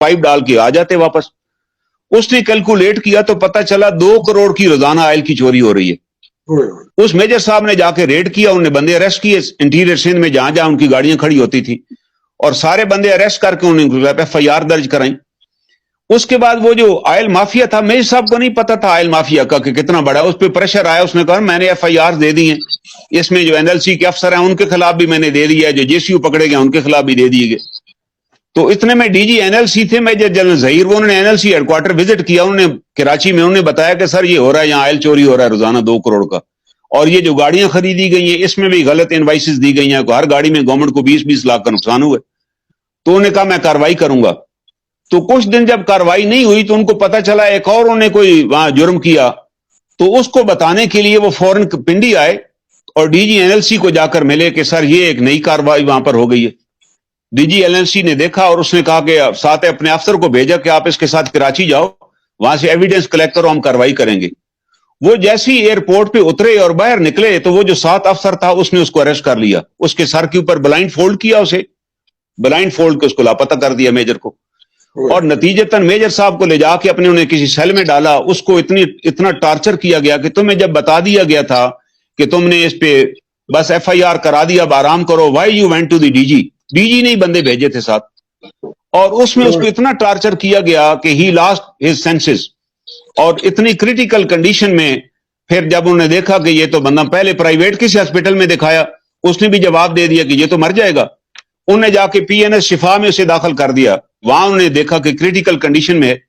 Pipe डाल के आ जाते वापस। उसने कैलकुलेट किया तो पता चला 2 करोड़ की रोजाना ऑयल की चोरी हो रही है। उस मेजर साहब ने जाके रेड किया, उन्हें बंदे अरेस्ट किए इंटीरियर सिंध में जहां जहां उनकी गाड़ियां खड़ी होती थी, और सारे बंदे अरेस्ट करके उन्होंने FIR दर्ज कराई। उसके बाद वो जो ऑयल माफिया था, मेजर साहब को नहीं पता था ऑयल माफिया का कि कितना बड़ा, उस पर प्रेशर आया, उसने कहा मैंने FIR दे दी है, इसमें जो NLC के अफसर हैं उनके खिलाफ भी मैंने दे दिया है, जो JCU पकड़े गए उनके खिलाफ भी दे दिए गए। तो इतने में DG NLC थे मेजर जनरल जहीर, वो उन्होंने NLC हेडक्वार्टर विजिट किया, उन्होंने कराची में, उन्होंने बताया कि सर ये हो रहा है, यहाँ ऑयल चोरी हो रहा है रोजाना 2 करोड़ का, और ये जो गाड़ियां खरीदी गई हैं इसमें भी गलत इनवाइसेस दी गई हैं, हर गाड़ी में गवर्नमेंट को 20-20 लाख का नुकसान हुआ। तो उन्होंने कहा मैं कार्रवाई करूंगा। तो कुछ दिन जब कार्रवाई नहीं हुई तो उनको पता चला एक और उन्होंने कोई वहां जुर्म किया, तो उसको बताने के लिए वो फौरन पिंडी आए और DG NLC को जाकर मिले कि सर ये एक नई कार्रवाई वहां पर हो गई है। DG NLC ने देखा और उसने कहा कि साथ अपने अफसर को भेजा कि आप इसके साथ कराची जाओ, वहां से एविडेंस कलेक्ट करो, हम कार्रवाई करेंगे। वो जैसे ही एयरपोर्ट पे उतरे और बाहर निकले तो वो जो 7 अफसर था उसने उसको अरेस्ट कर लिया, उसके सर के ऊपर ब्लाइंड फोल्ड किया, उसे ब्लाइंड फोल्ड के उसको लापता कर दिया मेजर को, और नतीजतन मेजर साहब को ले जाके अपने उन्हें किसी सेल में डाला। उसको इतना टार्चर किया गया कि तुम्हें जब बता दिया गया था कि तुमने इस पे बस FIR करा दिया, अब आराम करो, why you went to the DG ने ही बंदे भेजे थे साथ, और उसमें उसको इतना टार्चर किया गया कि ही लॉस्ट हिज सेंसेस, और इतनी क्रिटिकल कंडीशन में फिर जब उन्होंने देखा कि ये तो बंदा, पहले प्राइवेट किसी हॉस्पिटल में दिखाया, उसने भी जवाब दे दिया कि ये तो मर जाएगा, उन्हें जाके PNS शिफा में उसे दाखिल कर दिया, वहां उन्होंने देखा कि क्रिटिकल कंडीशन में है।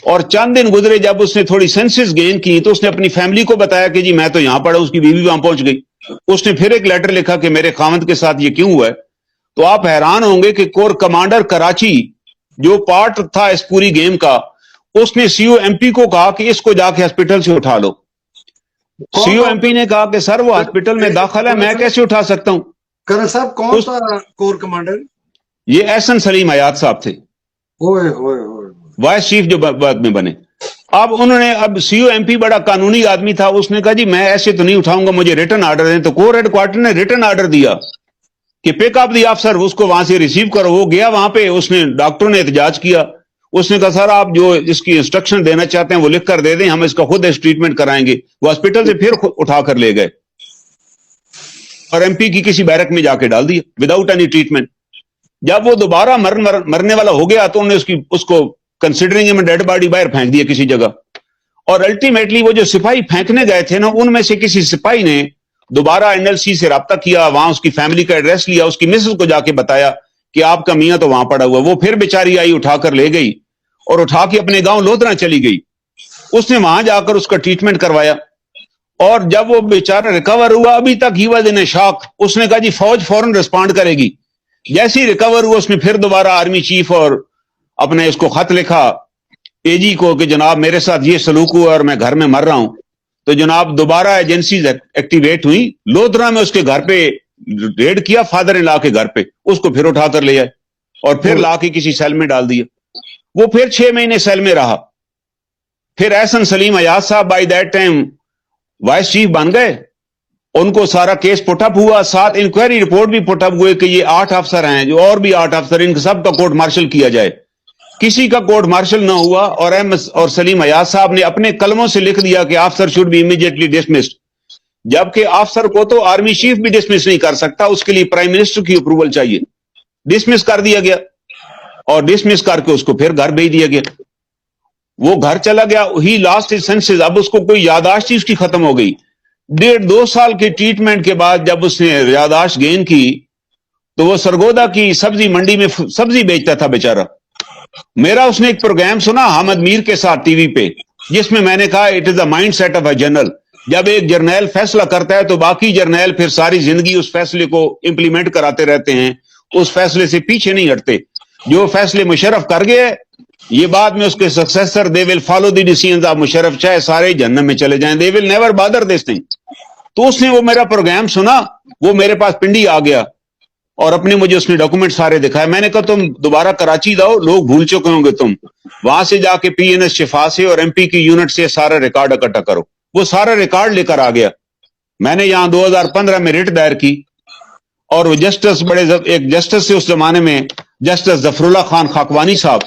और चंद दिन गुजरे, जब उसने थोड़ी सेंसेस गेन की तो उसने अपनी फैमिली को बताया कि जी मैं तो यहां पड़ा, उसकी बीवी वहां पहुंच गई। उसने फिर एक लेटर लिखा कि मेरे खामद के साथ ये क्यों हुआ है। तो आप हैरान होंगे कि कोर कमांडर कराची जो पार्ट था इस पूरी गेम का, उसने COMP को कहा कि इसको जाके हॉस्पिटल से उठा लो। COMP ने कहा कि सर वो हॉस्पिटल में दाखिल है, मैं कैसे उठा सकता हूं। करण साहब कौन था कोर कमांडर? ये एहसन सलीम हयात साहब थे, वाइस चीफ जो बाद में बने। अब उन्होंने, अब COMP बड़ा कानूनी आदमी था, उसने कहा जी मैं ऐसे तो नहीं उठाऊंगा, मुझे रिटर्न ऑर्डर दें। तो कोर हेडक्वार्टर ने रिटर्न ऑर्डर दिया कि पिक अप दी अफसर, उसको वहां से रिसीव करो। वो गया वहां पे, उसने, डॉक्टरों ने एहतजाज किया, उसने कहा सर आप जो इसकी इंस्ट्रक्शन देना चाहते हैं वो लिख कर दे दें, हम इसका खुद ट्रीटमेंट कराएंगे। वो हॉस्पिटल से फिर उठा कर ले गए और MP की किसी बैरक में जाके डाल दिया विदाउट एनी ट्रीटमेंट। जब वो दोबारा मरने वाला हो गया तो उन्होंने उसको कंसिडरिंग में डेड बॉडी बाहर फेंक दिया किसी जगह। और अल्टीमेटली वो जो सिपाही फेंकने गए थे ना, उनमें से किसी सिपाही ने दोबारा NLC से राब्ता किया, वहां उसकी फैमिली का एड्रेस लिया, उसकी मिसेस को जाके बताया कि आपका मियां तो वहां पड़ा हुआ। वो फिर बेचारी आई, उठाकर ले गई और उठा के अपने गांव लोधरा चली गई। उसने वहां जाकर उसका ट्रीटमेंट करवाया, और जब वो बेचारा रिकवर हुआ, अभी तक ही वॉज इन शॉक। उसने कहा जी फौज फौरन रिस्पॉन्ड करेगी। जैसे ही रिकवर हुआ उसने फिर दोबारा आर्मी चीफ और अपने इसको खत लिखा AG को कि जनाब मेरे साथ ये सलूक हुआ और मैं घर में मर रहा हूं। तो जनाब दोबारा एजेंसीज एक्टिवेट हुई, लोधरा में उसके घर पे रेड किया, फादर इन लॉ के घर पे, उसको फिर उठाकर ले आए और फिर ला के किसी सेल में डाल दिया। वो फिर 6 महीने सेल में रहा। फिर एहसन सलीम हयात साहब by that time vice chief बन गए, उनको सारा केस पुटअप हुआ, साथ इंक्वायरी रिपोर्ट भी पुटअप हुए कि ये 8 अफसर हैं, जो और भी 8 अफसर, इन सब का कोर्ट मार्शल किया जाए। किसी का कोर्ट मार्शल ना हुआ, और सलीम हयात साहब ने अपने कलमों से लिख दिया कि अफसर शुड बी इमीडिएटली डिसमिस्ड। जबकि अफसर को तो आर्मी चीफ भी डिसमिस नहीं कर सकता, उसके लिए प्राइम मिनिस्टर की अप्रूवल चाहिए। डिसमिस कर दिया गया और डिसमिस करके उसको फिर घर भेज दिया गया। वो घर चला गया, ही लॉस्ट हिज सेंसेस। अब उसको कोई याददाश्त ही उसकी खत्म हो गई। 1.5-2 साल के ट्रीटमेंट के बाद जब उसने याददाश्त गेन की तो वो सरगोदा की सब्जी मंडी में सब्जी बेचता था बेचारा। मेरा उसने एक प्रोग्राम सुना हामिद मीर के साथ टीवी पे, जिसमें मैंने कहा it is the mind set of a general. जब एक जर्नैल फैसला करता है तो बाकी जर्नैल फिर सारी जिंदगी उस फैसले को इंप्लीमेंट कराते रहते हैं, उस फैसले से पीछे नहीं हटते। जो फैसले मुशर्रफ कर गए, ये बाद में उसके successor they will follow the decisions of Musharraf, चाहे सारे जहन्नम में चले जाएं, they will never bother this thing. तो उसने वो मेरा प्रोग्राम सुना, वो मेरे पास पिंडी आ गया और अपने मुझे उसने डॉक्यूमेंट सारे दिखाए। मैंने कहा तुम दोबारा कराची जाओ, लोग भूल चुके होंगे तुम। वहां से जाके PNS शिफा से और MP की यूनिट से सारा रिकॉर्ड इकट्ठा करो। वो सारा रिकॉर्ड लेकर आ गया। मैंने यहां 2015 में रिट दायर की और वो जस्टिस, एक जस्टिस से उस जमाने में जस्टिस जफरुल्लाह खान खाकवानी साहब,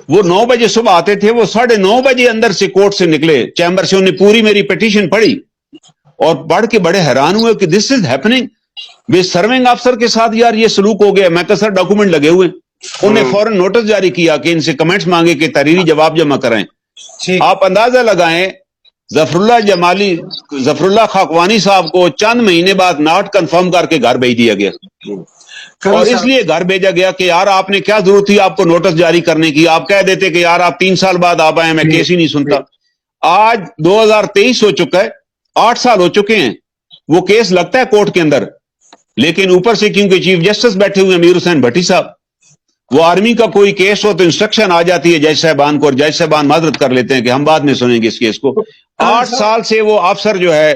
وہ 9 بجے صبح آتے تھے, وہ 9:30 بجے اندر سے کورٹ سے نکلے, چیمبر سے, انہیں پوری میری پیٹیشن پڑھی اور پڑھ کے بڑے حیران ہوئے کہ دس از ہیپننگ ود سرونگ افسر کے ساتھ یار یہ سلوک ہو گیا. میں کہا سر ڈاکومنٹ لگے ہوئے. انہیں فوراً نوٹس جاری کیا کہ ان سے کمنٹس مانگے کہ تحریری جواب جمع کرائیں. آپ اندازہ لگائیں ظفر اللہ خاقوانی صاحب کو چند مہینے بعد ناٹ کنفرم کر کے گھر بھیج دیا گیا, اور اس لیے گھر بھیجا گیا کہ یار آپ نے کیا ضرورت تھی آپ کو نوٹس جاری کرنے کی, آپ کہہ دیتے کہ یار آپ 3 سال بعد آپ آئے, میں کیس ہی نہیں سنتا. آج 2023 ہو چکا ہے, 8 سال ہو چکے ہیں, وہ کیس لگتا ہے کورٹ کے اندر, لیکن اوپر سے کیونکہ چیف جسٹس بیٹھے ہوئے امیر حسین بھٹی صاحب, وہ آرمی کا کوئی کیس ہو تو انسٹرکشن آ جاتی ہے جج صاحبان کو, اور جج صاحبان معذرت کر لیتے ہیں کہ ہم بعد میں سنیں گے اس کیس کو. 8 سال سے وہ افسر جو ہے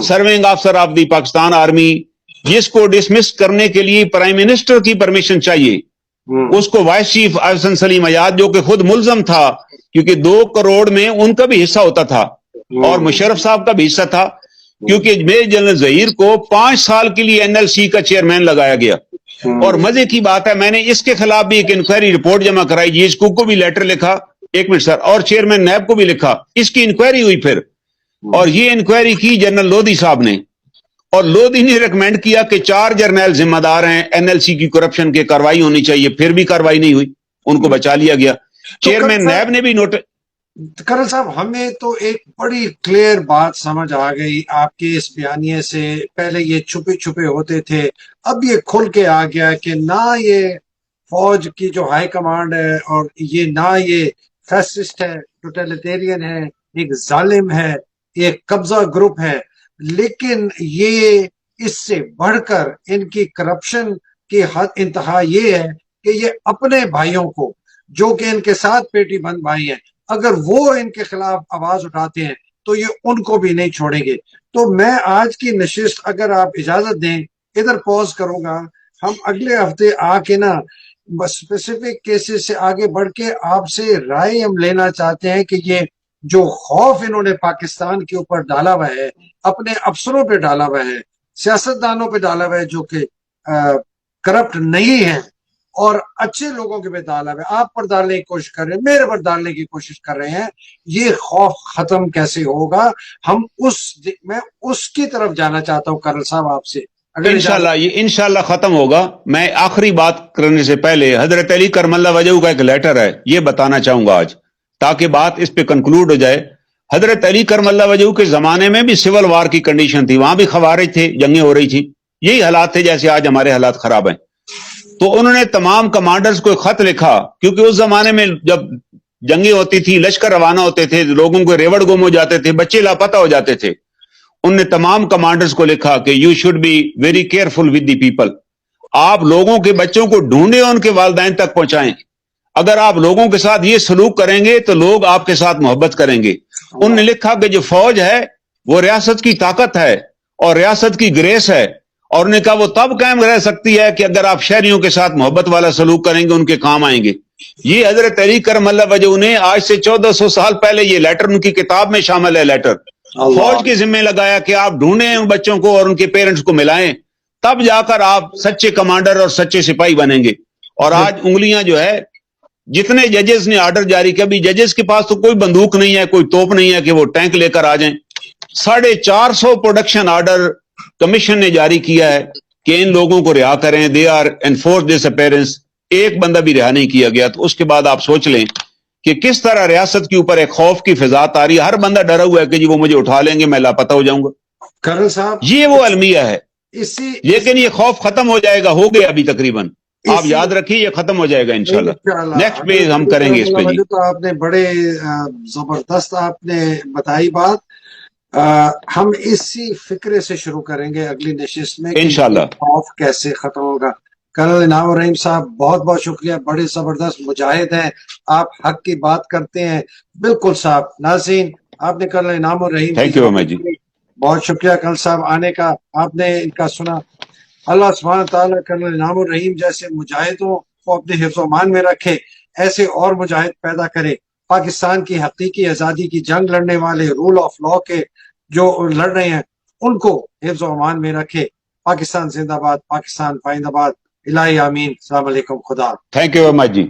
سرونگ افسر آف دی پاکستان آرمی, جس کو ڈسمس کرنے کے لیے پرائم منسٹر کی پرمیشن چاہیے, اس کو وائس چیف احسن سلیم ایاد جو کہ خود ملزم تھا کیونکہ 2 کروڑ میں ان کا بھی حصہ ہوتا تھا اور مشرف صاحب کا بھی حصہ تھا, کیونکہ میجر جنرل ظہیر کو 5 سال کے لیے NLC کا چیئرمین لگایا گیا. اور مزے کی بات ہے, میں نے اس کے خلاف بھی ایک انکوائری رپورٹ جمع کرائی, جی ایس کو بھی لیٹر لکھا, 1 منٹ سر, اور چیئرمین نیب کو بھی لکھا. اس کی انکوائری ہوئی پھر, اور یہ انکوائری کی جنرل لودھی صاحب نے, اور لودھی نے ریکمینڈ کیا کہ 4 جرنیل ذمہ دار ہیں NLC کی کرپشن کے, کاروائی ہونی چاہیے. پھر بھی کاروائی نہیں ہوئی, ان کو بچا لیا گیا. چیئرمین نیب نے بھی نوٹ. کرنل صاحب ہمیں تو ایک بڑی کلیئر بات سمجھ آ گئی آپ کے اس بیانیے سے. پہلے یہ چھپے چھپے ہوتے تھے, اب یہ کھل کے آ گیا کہ نہ یہ فوج کی جو ہائی کمانڈ ہے اور یہ نہ یہ فیسسٹ ہے, ٹوٹلیٹیرین ہے, ایک ظالم ہے, ایک قبضہ گروپ ہے, لیکن یہ اس سے بڑھ کر ان کی کرپشن کی حد انتہا یہ ہے کہ یہ اپنے بھائیوں کو جو کہ ان کے ساتھ پیٹی بند بھائی ہیں, اگر وہ ان کے خلاف آواز اٹھاتے ہیں تو یہ ان کو بھی نہیں چھوڑیں گے. تو میں آج کی نشست اگر آپ اجازت دیں ادھر پوز کروں گا, ہم اگلے ہفتے آ کے نا اسپیسیفک کیسز سے آگے بڑھ کے آپ سے رائے ہم لینا چاہتے ہیں کہ یہ جو خوف انہوں نے پاکستان کے اوپر ڈالا ہوا ہے, اپنے افسروں پہ ڈالا ہوا ہے, سیاستدانوں پہ ڈالا ہوا ہے جو کہ کرپٹ نہیں ہیں, اور اچھے لوگوں کے پہ ڈالا ہوا ہے, آپ پر ڈالنے کی کوشش کر رہے ہیں, میرے پر ڈالنے کی کوشش کر رہے ہیں, یہ خوف ختم کیسے ہوگا؟ میں اس کی طرف جانا چاہتا ہوں کرنل صاحب آپ سے. انشاءاللہ یہ انشاءاللہ ختم ہوگا. میں آخری بات کرنے سے پہلے حضرت علی کرم اللہ وجہہ کا ایک لیٹر ہے, یہ بتانا چاہوں گا آج تاکہ بات اس پہ کنکلوڈ ہو جائے. حضرت علی کرم اللہ وجہہ کے زمانے میں بھی سول وار کی کنڈیشن تھی, وہاں بھی خوارج تھے, جنگیں ہو رہی تھی, یہی حالات تھے جیسے آج ہمارے حالات خراب ہیں. تو انہوں نے تمام کمانڈرز کو ایک خط لکھا, کیونکہ اس زمانے میں جب جنگیں ہوتی تھی, لشکر روانہ ہوتے تھے, لوگوں کو ریوڑ گم ہو جاتے تھے, بچے لاپتہ ہو جاتے تھے. انہوں نے تمام کمانڈرز کو لکھا کہ you should be very careful with the people. آپ لوگوں کے بچوں کو ڈھونڈیں, ان کے والدین تک پہنچائیں. اگر آپ لوگوں کے ساتھ یہ سلوک کریں گے تو لوگ آپ کے ساتھ محبت کریں گے. انہوں نے لکھا کہ جو فوج ہے وہ ریاست کی طاقت ہے اور ریاست کی گریس ہے, اور انہوں نے کہا وہ تب قائم رہ سکتی ہے کہ اگر آپ شہریوں کے ساتھ محبت والا سلوک کریں گے, ان کے کام آئیں گے. یہ حضرت علی کرم اللہ وجہہ نے آج سے 1400 سال پہلے یہ لیٹر ان کی کتاب میں شامل ہے, لیٹر فوج کے ذمہ لگایا کہ آپ ڈھونڈیں ان بچوں کو اور ان کے پیرنٹس کو ملائیں, تب جا کر آپ سچے کمانڈر اور سچے سپاہی بنیں گے. اور آج انگلیاں جو ہے, جتنے ججز نے آرڈر جاری کیا, بھی ججز کے پاس تو کوئی بندوق نہیں ہے, کوئی توپ نہیں ہے کہ وہ ٹینک لے کر آ جائیں. 450 پروڈکشن آرڈر کمیشن نے جاری کیا ہے کہ ان لوگوں کو رہا کریں, they are enforce disappearance. ایک بندہ بھی رہا نہیں کیا گیا. تو اس کے بعد آپ سوچ لیں کہ کس طرح ریاست کے اوپر ایک خوف کی فضا تاری, ہر بندہ ڈرا ہوا ہے کہ جی وہ مجھے اٹھا لیں گے, میں لاپتہ ہو جاؤں گا. کرنل صاحب یہ وہ المیہ ہے, لیکن یہ خوف ختم ہو جائے گا, ہو گیا ابھی تقریباً. آپ یاد رکھیے یہ ختم ہو جائے گا انشاءاللہ. نیکسٹ پیج ہم کریں گے اس پہ. جی تو آپ نے بڑے زبردست آپ نے بتائی بات. ہم اسی فکرے سے شروع کریں گے اگلی نشست میں انشاءاللہ خوف کیسے ختم ہوگا. کرنل انعام الرحیم صاحب بہت بہت شکریہ, بڑے زبردست مجاہد ہیں آپ, حق کی بات کرتے ہیں بالکل صاحب. ناظرین آپ نے کرنل انعام الرحیم تھینک یو جی, بہت شکریہ کرنل صاحب آنے کا, آپ نے ان کا سنا. اللہ سبحانہ تعالیٰ کرنل انعام الرحیم جیسے مجاہدوں کو اپنے حفظ و امان میں رکھے, ایسے اور مجاہد پیدا کرے. پاکستان کی حقیقی آزادی کی جنگ لڑنے والے, رول آف لا کے جو لڑ رہے ہیں, ان کو حفظ و امان میں رکھے. پاکستان زندہ باد, پاکستان پائندہ باد. الہی آمین. السلام علیکم. خدا. Thank you very much G.